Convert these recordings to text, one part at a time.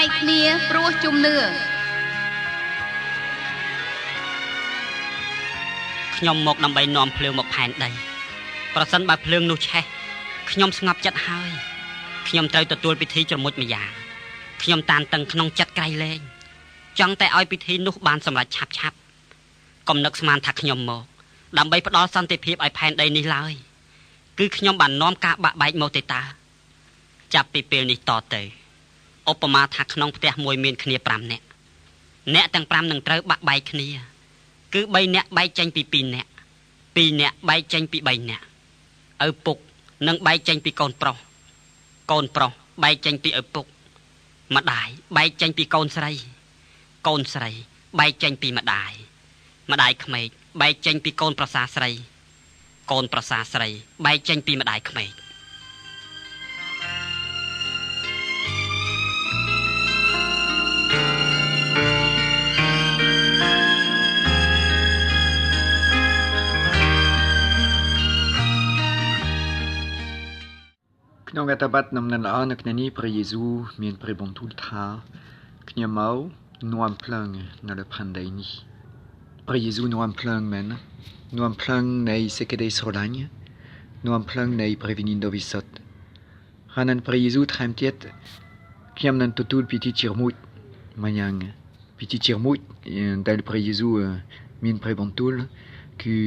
បែកគ្នាព្រោះជំនឿខ្ញុំមកដើម្បីនាំភ្លើងមកផែនដីប្រសិនបើភ្លើងនោះឆេះខ្ញុំស្ងប់ចិត្តហើយខ្ញុំត្រូវទទួលពិធីជ្រមុជម្យ៉ាងខ្ញុំតានតឹងក្នុងចិត្តក្រៃលែងចង់តែឲ្យពិធីនោះបានសម្រេចឆាប់កុំនឹកស្មានថាខ្ញុំមកដើម្បីផ្ដល់សន្តិភាពឲ្យផែនដីនេះឡើយគឺខ្ញុំបាននាំការបាក់បែកមកទេតាចាប់ពីពេលនេះតទៅឧបមាថាក្នុងផ្ទះមួយមានគ្នា5នាក់អ្នកទាំង5នឹងត្រូវបាក់បែកគ្នាគឺ3នាក់បែកចេញពី2នាក់2នាក់បែកចេញពី3នាក់ឪពុកនឹងបែកចេញពីកូនប្រុសបែកចេញពីឪពុកម្ដាយបែកចេញពីកូនស្រីបែកចេញពីម្ដាយក្មេកបែកចេញពីកូនប្រសាស្រីបែកចេញពីម្ដាយក្មេកក្នុងអត្ថបទនំនិនល្អនៅក្នុងនេះព្រះយេស៊ូវមានព្រះបន្ទូលថាខ្ញុំមកនាំភ្លើងនៅលើផែនដីនេះព្រះយេស៊ូវនាំភ្លើងមែននាំភ្លើងនៃសេចក្តីស្រឡាញ់នាំភ្លើងនៃព្រះវិញ្ញាណដ៏វិសុទ្ធហើយនឹងព្រះយេស៊ូវថែមទៀតខ្ញុំនឹងទទួលពិធីជ្រមុជមួយយ៉ាងពិធីជ្រមុជដែលព្រះយេស៊ូវមានព្រះបន្ទូលគឺ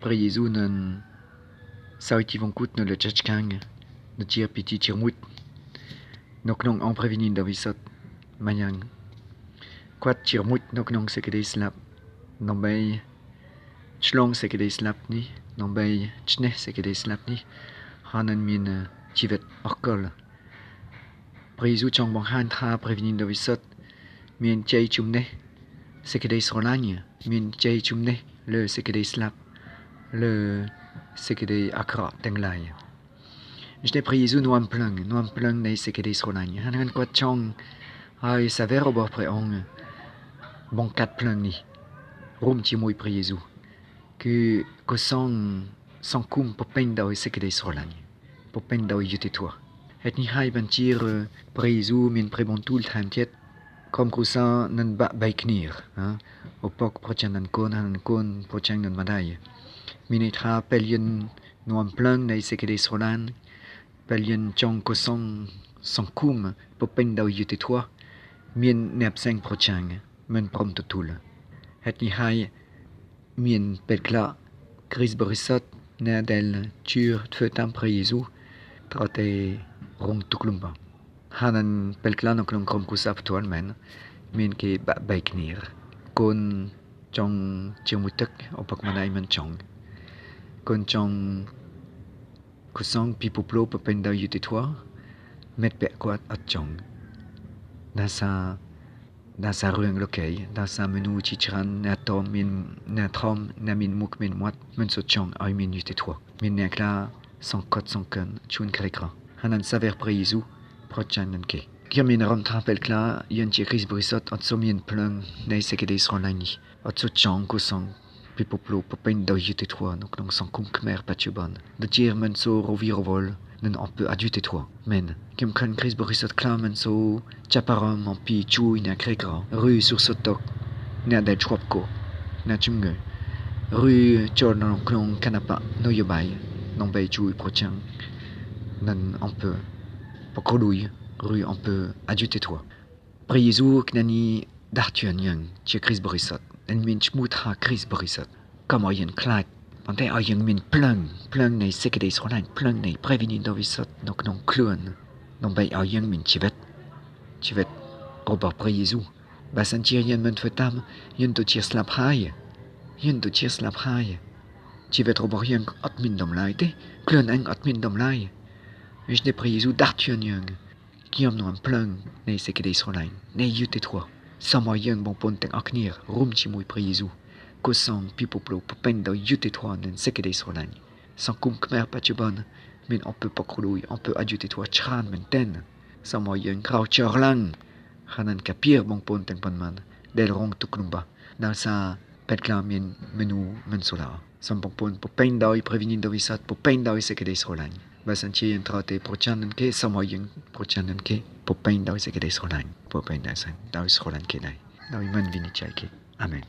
ព្រះយេស៊ូវនឹងសោយជីវង្គតនៅលើចកាងនៅជាពិធីជ្រមុជនៅក្នុងអង្គព្រះវិញ្ញាណដ៏វិសុទ្ធមួយយ៉ាងគាត់ជ្រមុជនៅក្នុងសេចក្តីស្លាប់ដើម្បីឆ្លងសេចក្តីស្លាប់នេះដើម្បីឈ្នះសេចក្តីស្លាប់នេះហើយនឹងមានជីវិតអកលព្រះយេស៊ូវចង់បង្ហាញថាព្រះវិញ្ញាណដ៏វិសុទ្ធមានជ័យជំនះសេចក្តីស្រឡាញ់មានជ័យជំនះលើសេចក្តីស្លាប់លើសេចក្តីអាក្រក់ទាំងឡាយដូច្នេះព្រះយេស៊ូវនាំភ្លើងនៃសេចក្តីស្រឡាញ់ហើយគាត់ចង់ឲ្យសាវករបស់ព្រះអង្គបង្កាត់ភ្លើងនេះរួមជាមួយព្រះយេស៊ូវគឺកុសលសង្គមប្រពេញដោយសេចក្តីស្រឡាញ់ប្រពេញដោយយុត្តិធម៌ហេតុនេះហើយបញ្ជាព្រះយេស៊ូវមានព្រះបន្ទូលថែមទៀតក្រុមគ្រួសារនឹងបាក់បែកគ្នាឪពុកប្រចាំនឹងកូនហើយនឹងកូនប្រចាំនឹងម្ដាយមានន័យថាពេលយើងនាំភ្លើងនៃសេចក្តីស្រឡាញ់ពេលយើងចង់កុសលសង្គមប្រពេញដោយយុត្តិធម៌មានអ្នកផ្សេងប្រចាំមិនព្រមទទួលហេតុនេះហើយមានពេលខ្លះគ្រីស្ទបរិសុទ្ធអ្នកដែលជឿធ្វើតាមព្រះយេស៊ូវត្រូវតែរងទុក្ខលំបាកហើយនឹងពេលខ្លះនៅក្នុងក្រុមគ្រួសារផ្ទាល់មែនមានគេបាក់បែកគ្នាកូនចង់ជាមួយទឹកឪពុកម្ដាយមិនចង់កូនចង់កុសលពីពុទ្ធប្រពេញដោយយុត្តិធម៌មេត្តាគាត់អត់ចង់ដល់សាររឿងលោកឯងដល់សារមនុស្សជាច្រើនអ្នកតមានអ្នកធំអ្នកមានមុខមានមាត់មិនសូវចង់ឲ្យមានយុត្តិធម៌មានអ្នកខ្លះសង្កត់សង្កិនជួនក្រីក្រហើយនឹងសាវកព្រះយេស៊ូវប្រចាំនឹងគេខ្ញុំមានអារម្មណ៍ថាពេលខ្លះយើងជាគ្រីស្ទបរិសុទ្ធអត់សូវមានភ្លើងនៃសេចក្តីស្រឡាញ់នេះអត់សូវចង់កុសលពីពុទ្ធប្រពេញដោយយុត្តិធម៌នៅក្នុងសង្គមខ្មែរបច្ចុប្បន្នដូចជាមិនសូវរវីរវល់នឹងអំពើអយុត្តិធម៌មែនខ្ញុំឃើញគ្រីស្ទបរិសុទ្ធខ្លះមិនសូវចាប់អារម្មណ៍អំពីជួយអ្នកក្រីក្រឬសុខសុតកអ្នកដែលជាប់គុកអ្នកជំងឺឬចូលក្នុងគណបកនយោបាយដើម្បីជួយប្រចាំនឹងអំពើប្រកួតឬអំពើអយុត្តិធម៌ព្រះយេស៊ូវក្នុងនេះដាស់ជឿនយើងជាគ្រីស្ទបរិសុទ្ធដែលមានឈ្មោះថាគ្រីស្ទបរិសុទ្ធកុំឲ្យយើងខ្លាចប៉ុន្តែឲ្យយើងមានភ្លើងនៃសេចក្តីស្រឡាញ់ភ្លើងនៃព្រះវិញ្ញាណដ៏វិសុទ្ធនៅក្នុងខ្លួនដើម្បីឲ្យយើងមានជីវិតរបស់ព្រះយេស៊ូវបើសិនជាយើងមិនធ្វើតាមយើងទៅជាស្លាប់ហើយជីវិតរបស់យើងអត់មានតម្លៃទេខ្លួនឯងអត់មានតម្លៃដូច្នេះព្រះយេស៊ូវដាស់ជឿនយើងខ្ញុំនាំភ្លើងនៃសេចក្តីស្រឡាញ់នៃយុត្តិធម៌សូមឲ្យយើងបងប្អូនទាំងអស់គ្នារួមជាមួយព្រះយេស៊ូវកុសលពីពុទ្ធប្រពេញដោយយុត្តិធម៌និងសេចក្តីស្រឡាញ់សង្គមខ្មែរបច្ចុប្បន្នមានអំពើពុករលួយអំពើអយុត្តិធម៌ច្រើនមែនទែនសូមឲ្យយើងក្រោកច្រឡំហើយនឹងកាពីបងប្អូនទាំងប៉ុន្មានដែលរងទុក្ខលំបាកដោយសារពេលខ្លះមានមនុស្សមិនស្លាប់សូមបងប្អូនប្រពេញដោយព្រះវិញ្ញាណដ៏វិសុទ្ធប្រពេញដោយសេចក្តីស្រឡាញ់ បើសិនជាយើងត្រូវតែប្រច័ណ្ឌនឹងគេសូមឲ្យយើងប្រច័ណ្ឌនឹងគេពុពេញដោយសេចក្តីស្រឡាញ់ពុពេញដោយស្រឡាញ់គេដែរដោយមិនវិនិច្ឆ័យគេអាមែន